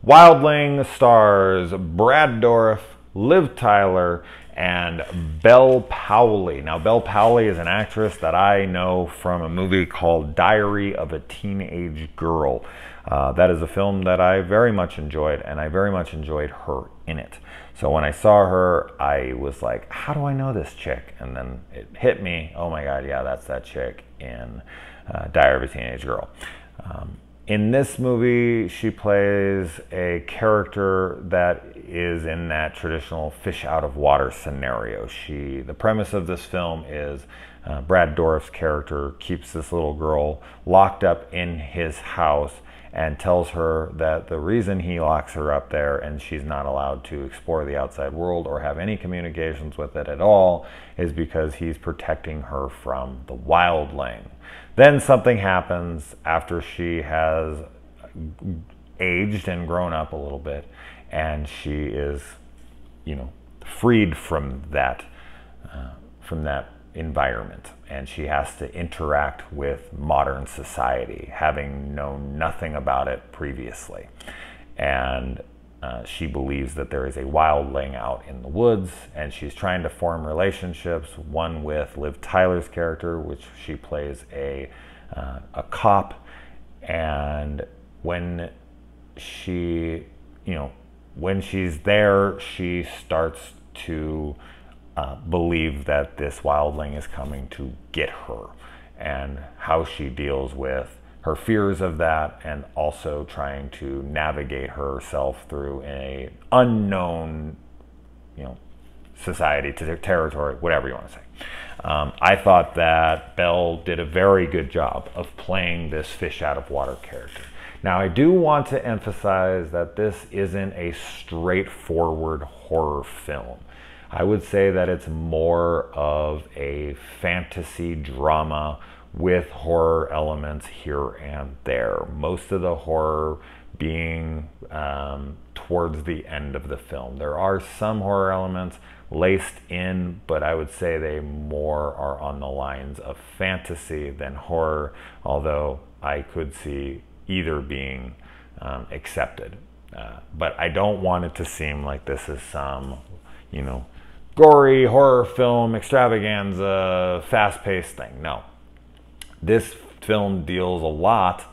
Wildling stars Brad Dourif, Liv Tyler, and Belle Powley. Now, Belle Powley is an actress that I know from a movie called Diary of a Teenage Girl. That is a film that I very much enjoyed, and I very much enjoyed her in it. So when I saw her, I was like, how do I know this chick? And then it hit me, oh my God, yeah, that's that chick in Diary of a Teenage Girl. In this movie, she plays a character that is in that traditional fish out of water scenario. The premise of this film is Brad Dourif's character keeps this little girl locked up in his house and tells her that the reason he locks her up there and she's not allowed to explore the outside world or have any communications with it at all is because he's protecting her from the wildling. Then something happens after she has aged and grown up a little bit, and she is, freed from that environment, and she has to interact with modern society, having known nothing about it previously. And she believes that there is a wildling out in the woods, and she's trying to form relationships, one with Liv Tyler's character, which she plays a cop. And when she's there, she starts to believe that this wildling is coming to get her, and how she deals with her fears of that, and also trying to navigate herself through an unknown, society, territory, whatever you want to say. I thought that Belle did a very good job of playing this fish out of water character. Now, I do want to emphasize that this isn't a straightforward horror film. I would say that it's more of a fantasy drama with horror elements here and there. Most of the horror being towards the end of the film. There are some horror elements laced in, but I would say they more are on the lines of fantasy than horror, although I could see either being accepted. But I don't want it to seem like this is some, gory horror film extravaganza, fast-paced thing. No. This film deals a lot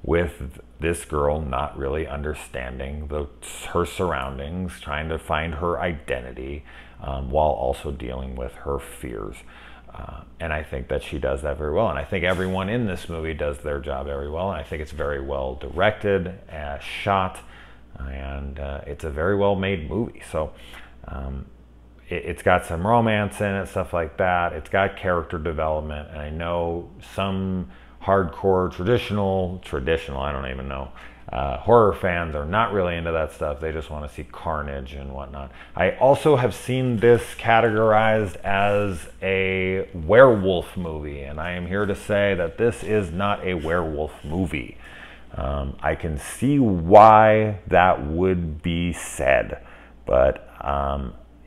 with this girl not really understanding her surroundings, trying to find her identity, while also dealing with her fears. And I think that she does that very well. And I think everyone in this movie does their job very well. And I think it's very well directed, shot, and it's a very well made movie. So it's got some romance in it, stuff like that. It's got character development. And I know some hardcore traditional, I don't even know, horror fans are not really into that stuff. They just want to see carnage and whatnot. I also have seen this categorized as a werewolf movie, and I am here to say that this is not a werewolf movie. I can see why that would be said, but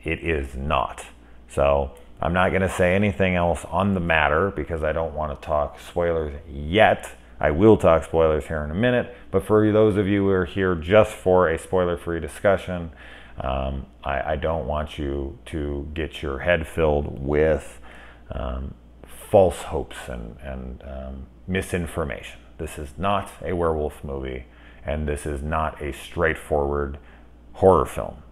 it is not. So I'm not going to say anything else on the matter because I don't want to talk spoilers yet. I will talk spoilers here in a minute, but for those of you who are here just for a spoiler-free discussion, I don't want you to get your head filled with false hopes and misinformation. This is not a werewolf movie, and this is not a straightforward horror film.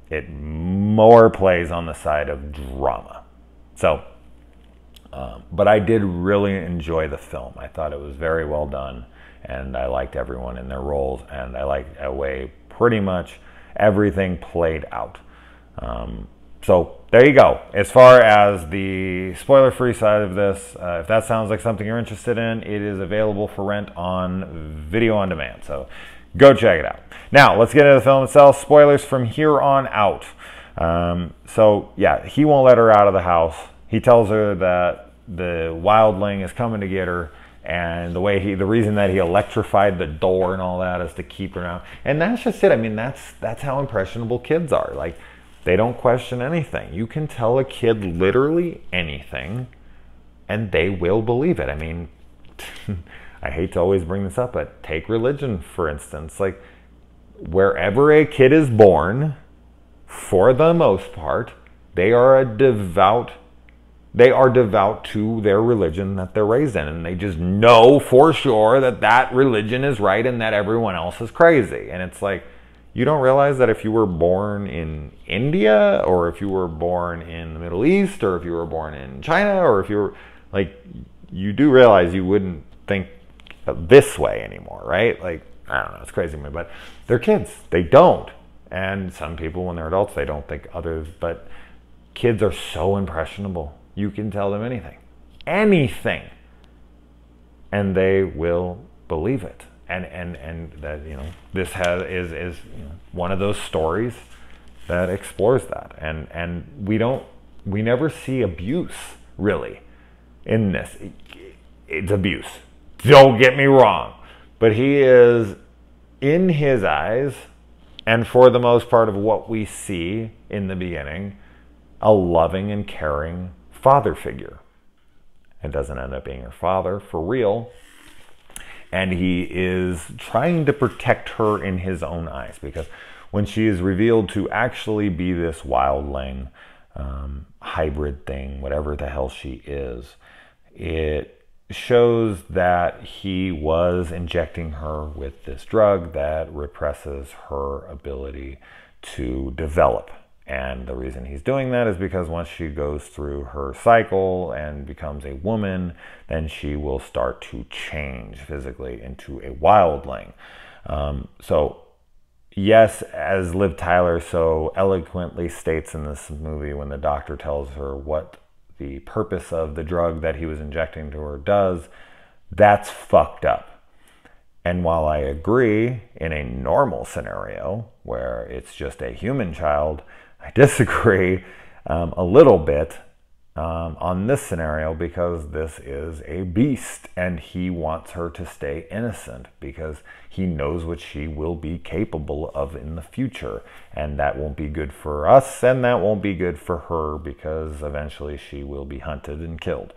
It more plays on the side of drama. So, but I did really enjoy the film. I thought it was very well done, and I liked everyone in their roles, and I liked the way pretty much everything played out. So there you go. As far as the spoiler-free side of this, if that sounds like something you're interested in, it is available for rent on video on demand. So go check it out. Now, let's get into the film itself. Spoilers from here on out. So yeah, he won't let her out of the house. He tells her that the wildling is coming to get her, and the reason that he electrified the door and all that is to keep her out. And that's just it. I mean, that's how impressionable kids are. Like, they don't question anything. You can tell a kid literally anything, and they will believe it. I mean, I hate to always bring this up, but take religion, for instance. Like, wherever a kid is born, for the most part, they are devout to their religion that they're raised in, and they just know for sure that that religion is right and that everyone else is crazy. And it's like, you don't realize that if you were born in India, or if you were born in the Middle East, or if you were born in China, or if you were, like, you do realize you wouldn't think this way anymore, right? Like, I don't know, it's crazy to me, but they're kids. They don't. And some people, when they're adults, they don't think others, but kids are so impressionable. You can tell them anything, and they will believe it. And that, this is one of those stories that explores that. And we never see abuse really in this. It's abuse. Don't get me wrong, but he is, in his eyes, and for the most part of what we see in the beginning, a loving and caring father figure. It doesn't end up being her father for real. And he is trying to protect her in his own eyes, because when she is revealed to actually be this wildling hybrid thing, whatever the hell she is, it shows that he was injecting her with this drug that represses her ability to develop. And the reason he's doing that is because once she goes through her cycle and becomes a woman, then she will start to change physically into a wildling. So yes, as Liv Tyler so eloquently states in this movie, when the doctor tells her what the purpose of the drug that he was injecting to her does, that's fucked up. And while I agree in a normal scenario where it's just a human child, I disagree a little bit on this scenario, because this is a beast and he wants her to stay innocent because he knows what she will be capable of in the future. And that won't be good for us, and that won't be good for her, because eventually she will be hunted and killed.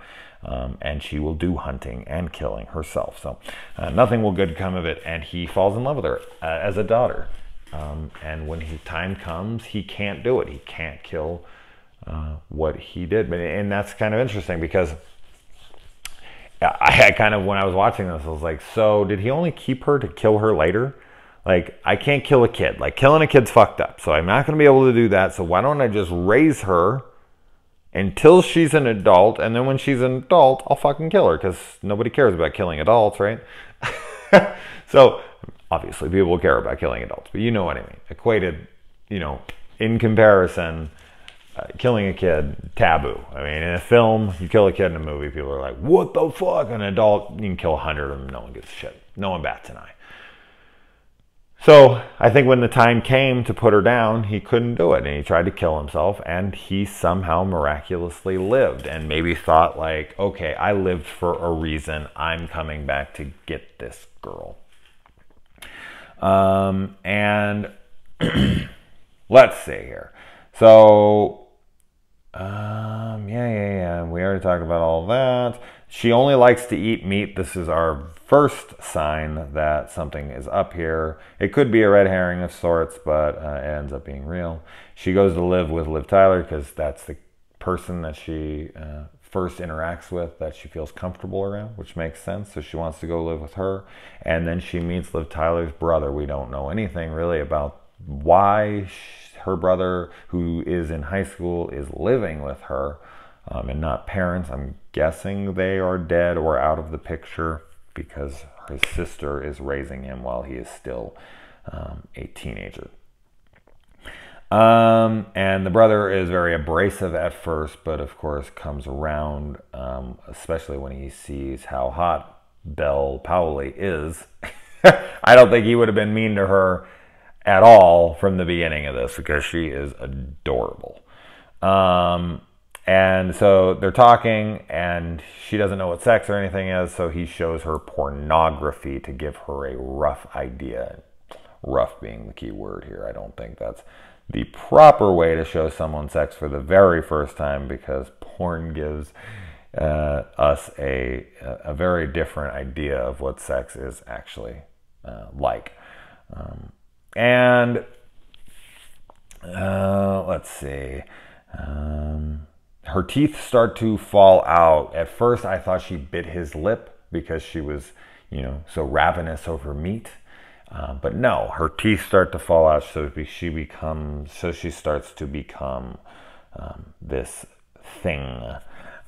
And she will do hunting and killing herself. So nothing will good come of it. And he falls in love with her as a daughter. And when his time comes, he can't do it. He can't kill what he did. And that's kind of interesting, because I kind of, when I was watching this, I was like, so did he only keep her to kill her later? Like, I can't kill a kid. Like, killing a kid's fucked up. So I'm not going to be able to do that. So why don't I just raise her until she's an adult, and then when she's an adult, I'll fucking kill her, because nobody cares about killing adults, right? So obviously people care about killing adults, but you know what I mean. Equated, in comparison, killing a kid, taboo. I mean, in a film, you kill a kid. In a movie, people are like, what the fuck? An adult, you can kill 100 of them, no one gives a shit. No one bats an eye. So I think when the time came to put her down, he couldn't do it, and he tried to kill himself, and he somehow miraculously lived, and maybe thought like, okay, I lived for a reason. I'm coming back to get this girl. And let's see here. So, yeah. We already talked about all that. She only likes to eat meat. This is our first sign that something is up here. It could be a red herring of sorts, but it ends up being real. She goes to live with Liv Tyler because that's the person that she first interacts with, that she feels comfortable around, which makes sense. So she wants to go live with her. And then she meets Liv Tyler's brother. We don't know anything really about why her brother, who is in high school, is living with her and not parents. I'm guessing they are dead or out of the picture, because his sister is raising him while he is still a teenager. And the brother is very abrasive at first, but of course comes around, especially when he sees how hot Belle Powley is. I don't think he would have been mean to her at all from the beginning of this, because she is adorable. And so they're talking, and she doesn't know what sex or anything is, so he shows her pornography to give her a rough idea. Rough being the key word here. I don't think that's the proper way to show someone sex for the very first time, because porn gives us a very different idea of what sex is actually like. And let's see. Her teeth start to fall out. At first, I thought she bit his lip because she was, so ravenous over meat. But no, her teeth start to fall out, so she starts to become this thing.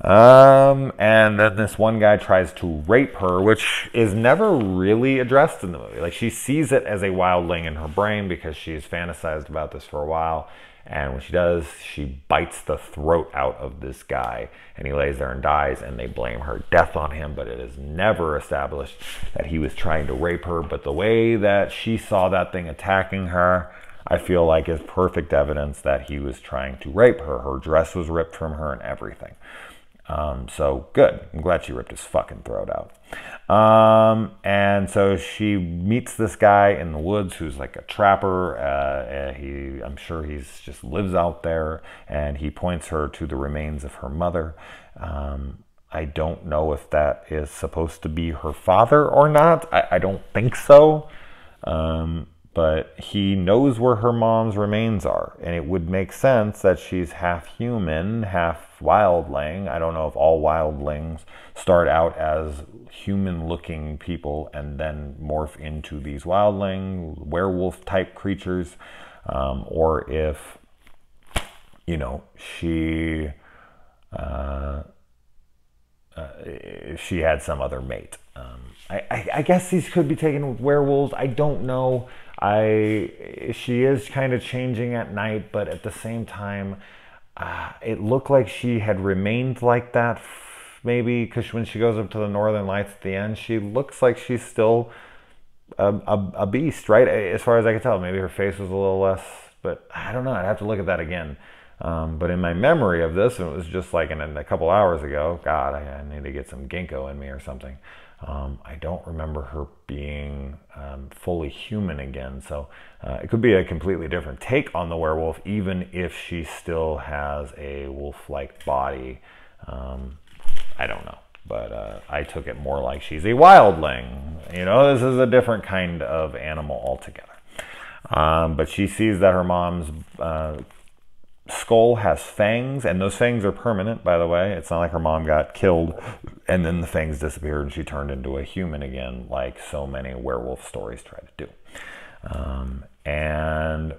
And then this one guy tries to rape her, which is never really addressed in the movie. Like, she sees it as a wildling in her brain because she's fantasized about this for a while. And when she does, she bites the throat out of this guy, and he lays there and dies, and they blame her death on him, but it is never established that he was trying to rape her. But the way that she saw that thing attacking her, I feel like is perfect evidence that he was trying to rape her. Her dress was ripped from her and everything. So good. I'm glad she ripped his fucking throat out. And so she meets this guy in the woods who's like a trapper. I'm sure he's just lives out there, and he points her to the remains of her mother. I don't know if that is supposed to be her father or not. I don't think so. But he knows where her mom's remains are, and it would make sense that she's half human, half wildling. I don't know if all wildlings start out as human-looking people and then morph into these wildling, werewolf-type creatures, or if, she had some other mate. I guess these could be taken with werewolves. I don't know. She is kind of changing at night, but at the same time, it looked like she had remained like that, maybe because when she goes up to the Northern Lights at the end, she looks like she's still a beast, right? As far as I can tell, maybe her face was a little less, but I don't know. I'd have to look at that again. But in my memory of this, and it was just like in a couple hours ago, God, I need to get some ginkgo in me or something. I don't remember her being fully human again. So it could be a completely different take on the werewolf, even if she still has a wolf-like body. I don't know. But I took it more like she's a wildling. This is a different kind of animal altogether. But she sees that her mom's skull has fangs, and those fangs are permanent, by the way. It's not like her mom got killed and then the fangs disappeared and she turned into a human again, like so many werewolf stories try to do. And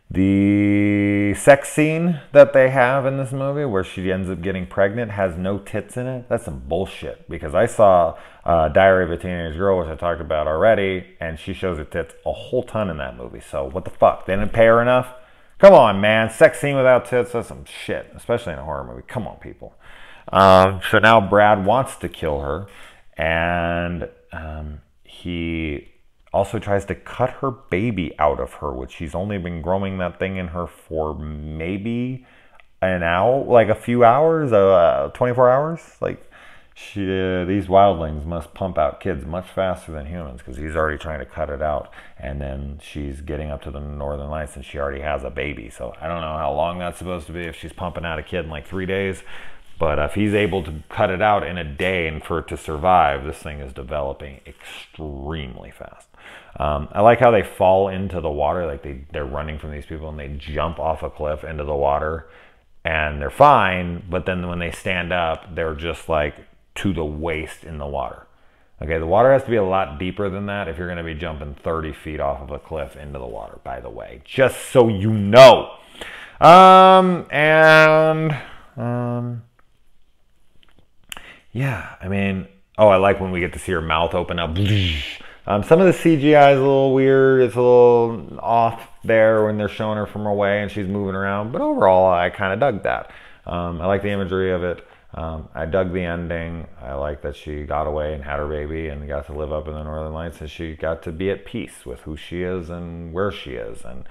the sex scene that they have in this movie where she ends up getting pregnant has no tits in it. That's some bullshit, because I saw Diary of a Teenage Girl, which I talked about already, and she shows her tits a whole ton in that movie. So what the fuck? They didn't pay her enough? Come on, man. Sex scene without tits, that's some shit, especially in a horror movie. Come on, people. So now Brad wants to kill her, and he also tries to cut her baby out of her, which she's only been growing that thing in her for maybe an hour, like a few hours, 24 hours. Like, these wildlings must pump out kids much faster than humans, because he's already trying to cut it out, and then she's getting up to the Northern Lights and she already has a baby. So I don't know how long that's supposed to be, if she's pumping out a kid in like 3 days, but if he's able to cut it out in a day and for it to survive, this thing is developing extremely fast. I like how they fall into the water, like they're running from these people and they jump off a cliff into the water and they're fine, but then when they stand up, they're just like to the waist in the water. Okay, the water has to be a lot deeper than that if you're going to be jumping 30 feet off of a cliff into the water, by the way, just so you know. Yeah, I mean, I like when we get to see her mouth open up. Some of the CGI is a little weird. It's a little off there when they're showing her from away and she's moving around. But overall, I kind of dug that. I like the imagery of it. I dug the ending. I like that she got away and had her baby and got to live up in the Northern Lights, and she got to be at peace with who she is and where she is. And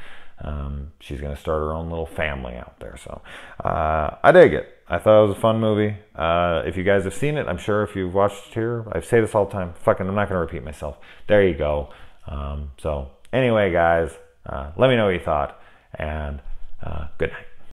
she's going to start her own little family out there. So I dig it. I thought it was a fun movie. If you guys have seen it, I'm sure if you've watched it here, I say this all the time. Fucking, I'm not going to repeat myself. There you go. So anyway, guys, let me know what you thought, and good night.